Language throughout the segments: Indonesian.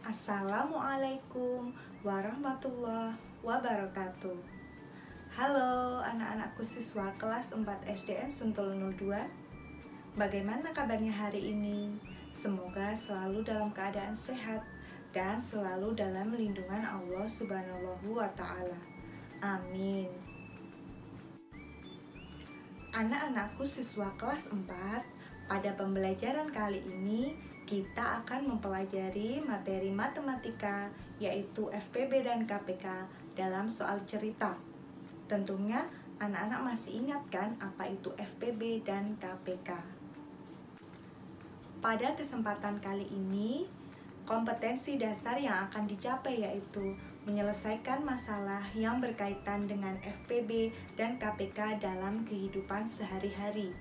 Assalamualaikum warahmatullahi wabarakatuh. Halo anak-anakku siswa kelas 4 SDN Sentul 02. Bagaimana kabarnya hari ini? Semoga selalu dalam keadaan sehat dan selalu dalam lindungan Allah Subhanahu wa Ta'ala. Amin. Anak-anakku siswa kelas 4, pada pembelajaran kali ini kita akan mempelajari materi matematika yaitu FPB dan KPK dalam soal cerita. Tentunya anak-anak masih ingat kan apa itu FPB dan KPK? Pada kesempatan kali ini, kompetensi dasar yang akan dicapai yaitu menyelesaikan masalah yang berkaitan dengan FPB dan KPK dalam kehidupan sehari-hari.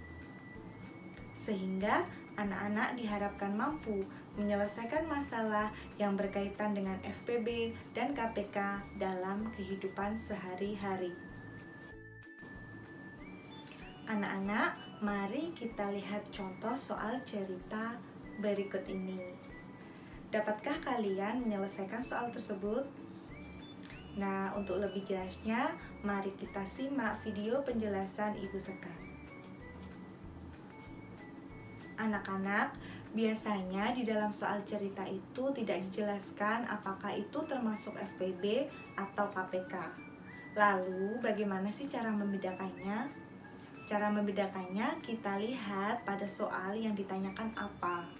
Sehingga anak-anak diharapkan mampu menyelesaikan masalah yang berkaitan dengan FPB dan KPK dalam kehidupan sehari-hari. Anak-anak, mari kita lihat contoh soal cerita berikut ini. Dapatkah kalian menyelesaikan soal tersebut? Nah, untuk lebih jelasnya, mari kita simak video penjelasan Ibu Sekar. Anak-anak, biasanya di dalam soal cerita itu tidak dijelaskan apakah itu termasuk FPB atau KPK. Lalu, bagaimana sih cara membedakannya? Cara membedakannya kita lihat pada soal yang ditanyakan apa.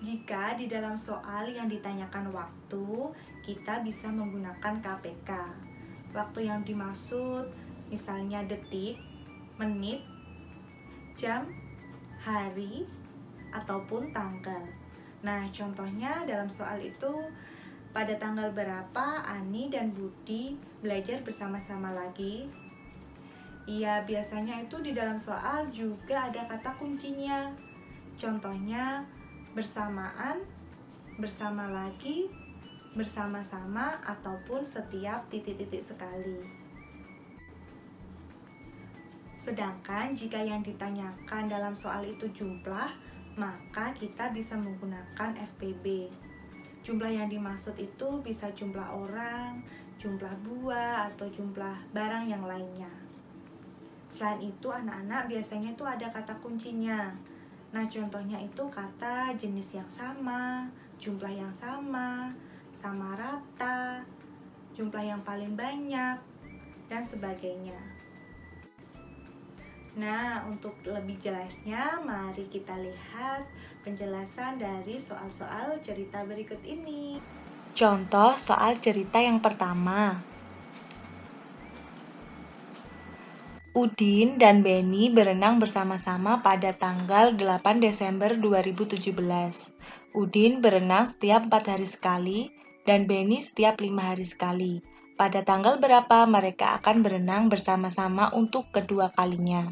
Jika di dalam soal yang ditanyakan waktu, kita bisa menggunakan KPK. Waktu yang dimaksud misalnya detik, menit, jam, hari, ataupun tanggal. Nah, contohnya dalam soal itu, pada tanggal berapa Ani dan Budi belajar bersama-sama lagi? Iya, biasanya itu di dalam soal juga ada kata kuncinya. Contohnya, bersamaan, bersama lagi, bersama-sama, ataupun setiap titik-titik sekali. Sedangkan jika yang ditanyakan dalam soal itu jumlah, maka kita bisa menggunakan FPB. Jumlah yang dimaksud itu bisa jumlah orang, jumlah buah, atau jumlah barang yang lainnya. Selain itu, anak-anak biasanya itu ada kata kuncinya. Nah, contohnya itu kata jenis yang sama, jumlah yang sama, sama rata, jumlah yang paling banyak, dan sebagainya. Nah, untuk lebih jelasnya, mari kita lihat penjelasan dari soal-soal cerita berikut ini. Contoh soal cerita yang pertama. Udin dan Beni berenang bersama-sama pada tanggal 8 Desember 2017. Udin berenang setiap 4 hari sekali dan Beni setiap 5 hari sekali. Pada tanggal berapa mereka akan berenang bersama-sama untuk kedua kalinya?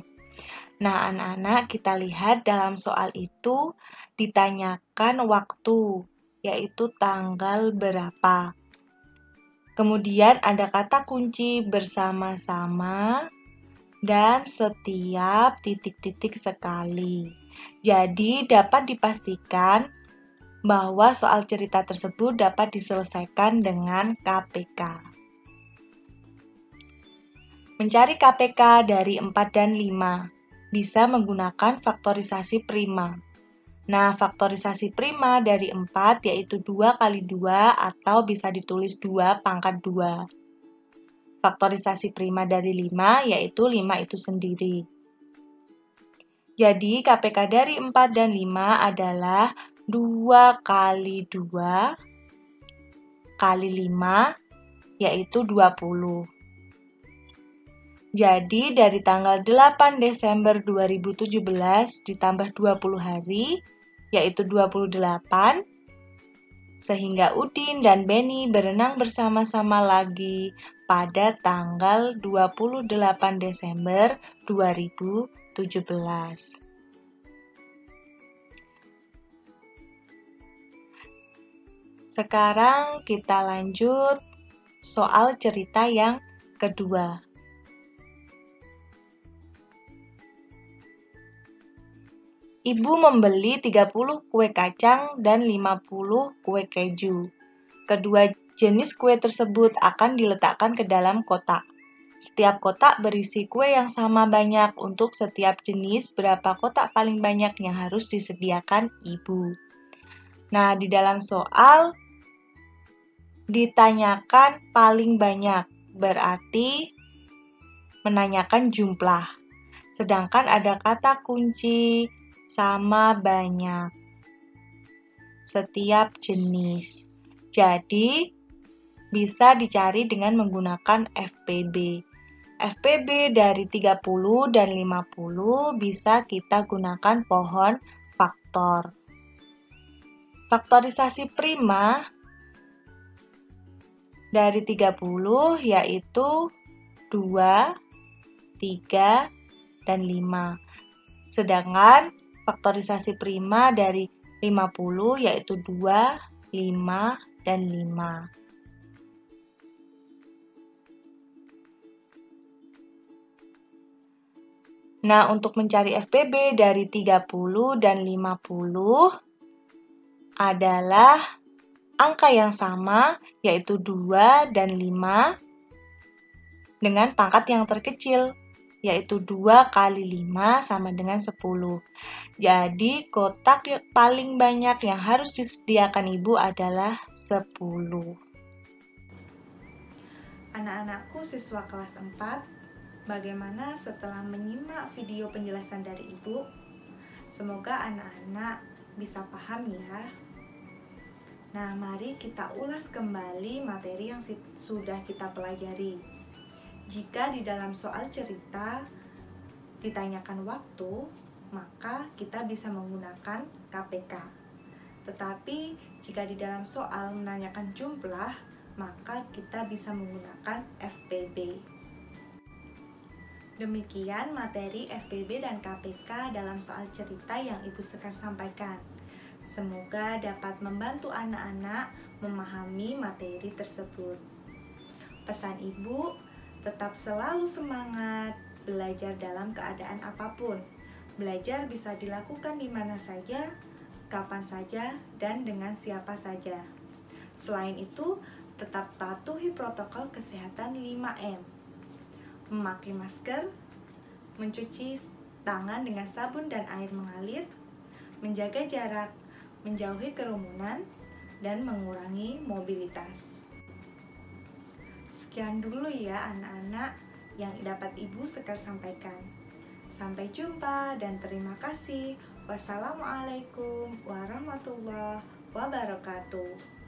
Nah, anak-anak, kita lihat dalam soal itu ditanyakan waktu, yaitu tanggal berapa. Kemudian ada kata kunci bersama-sama dan setiap titik-titik sekali. Jadi, dapat dipastikan bahwa soal cerita tersebut dapat diselesaikan dengan KPK. Mencari KPK dari 4 dan 5. Bisa menggunakan faktorisasi prima. Nah, faktorisasi prima dari 4 yaitu 2 kali 2 atau bisa ditulis 2 pangkat 2. Faktorisasi prima dari 5 yaitu 5 itu sendiri. Jadi, KPK dari 4 dan 5 adalah 2 kali 2 kali 5 yaitu 20. Jadi, dari tanggal 8 Desember 2017 ditambah 20 hari, yaitu 28, sehingga Udin dan Beni berenang bersama-sama lagi pada tanggal 28 Desember 2017. Sekarang kita lanjut soal cerita yang kedua. Ibu membeli 30 kue kacang dan 50 kue keju. Kedua jenis kue tersebut akan diletakkan ke dalam kotak. Setiap kotak berisi kue yang sama banyak. Untuk setiap jenis, berapa kotak paling banyak yang harus disediakan ibu? Nah, di dalam soal ditanyakan paling banyak, berarti menanyakan jumlah. Sedangkan ada kata kunci sama banyak. Setiap jenis. Jadi, bisa dicari dengan menggunakan FPB. FPB dari 30 dan 50 bisa kita gunakan pohon faktor. Faktorisasi prima dari 30 yaitu 2, 3, dan 5. Sedangkan faktorisasi prima dari 50 yaitu 2, 5, dan 5. Nah, untuk mencari FPB dari 30 dan 50 adalah angka yang sama, yaitu 2 dan 5, dengan pangkat yang terkecil, yaitu 2 kali 5 sama dengan 10. Jadi, kotak yang paling banyak yang harus disediakan ibu adalah 10. Anak-anakku siswa kelas 4, bagaimana setelah menyimak video penjelasan dari ibu? Semoga anak-anak bisa paham ya. Nah, mari kita ulas kembali materi yang sudah kita pelajari. Jika di dalam soal cerita ditanyakan waktu, maka kita bisa menggunakan KPK. Tetapi jika di dalam soal menanyakan jumlah, maka kita bisa menggunakan FPB. Demikian materi FPB dan KPK dalam soal cerita yang Ibu Sekar sampaikan. Semoga dapat membantu anak-anak memahami materi tersebut. Pesan Ibu, tetap selalu semangat belajar dalam keadaan apapun. Belajar bisa dilakukan di mana saja, kapan saja, dan dengan siapa saja. Selain itu, tetap patuhi protokol kesehatan 5M. Memakai masker, mencuci tangan dengan sabun dan air mengalir, menjaga jarak, menjauhi kerumunan, dan mengurangi mobilitas. Sekian dulu ya anak-anak yang dapat Ibu Sekar sampaikan. Sampai jumpa dan terima kasih. Wassalamualaikum warahmatullahi wabarakatuh.